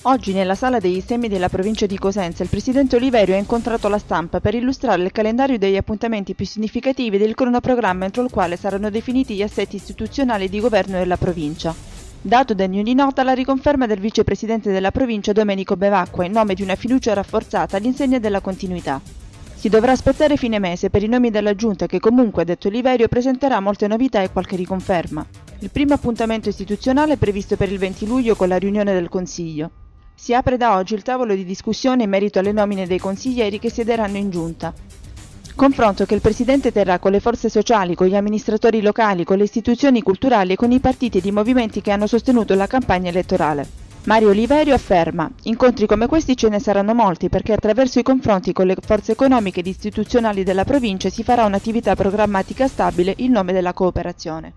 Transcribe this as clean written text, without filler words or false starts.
Oggi nella sala dei semi della provincia di Cosenza il presidente Oliverio ha incontrato la stampa per illustrare il calendario degli appuntamenti più significativi del cronoprogramma entro il quale saranno definiti gli assetti istituzionali di governo della provincia. Dato degno di nota la riconferma del vicepresidente della provincia Domenico Bevacqua in nome di una fiducia rafforzata all'insegna della continuità. Si dovrà aspettare fine mese per i nomi della giunta che comunque, ha detto Oliverio, presenterà molte novità e qualche riconferma. Il primo appuntamento istituzionale è previsto per il 20 luglio con la riunione del Consiglio. Si apre da oggi il tavolo di discussione in merito alle nomine dei consiglieri che siederanno in giunta. Confronto che il Presidente terrà con le forze sociali, con gli amministratori locali, con le istituzioni culturali e con i partiti ed i movimenti che hanno sostenuto la campagna elettorale. Mario Oliverio afferma: incontri come questi ce ne saranno molti perché attraverso i confronti con le forze economiche ed istituzionali della provincia si farà un'attività programmatica stabile in nome della cooperazione.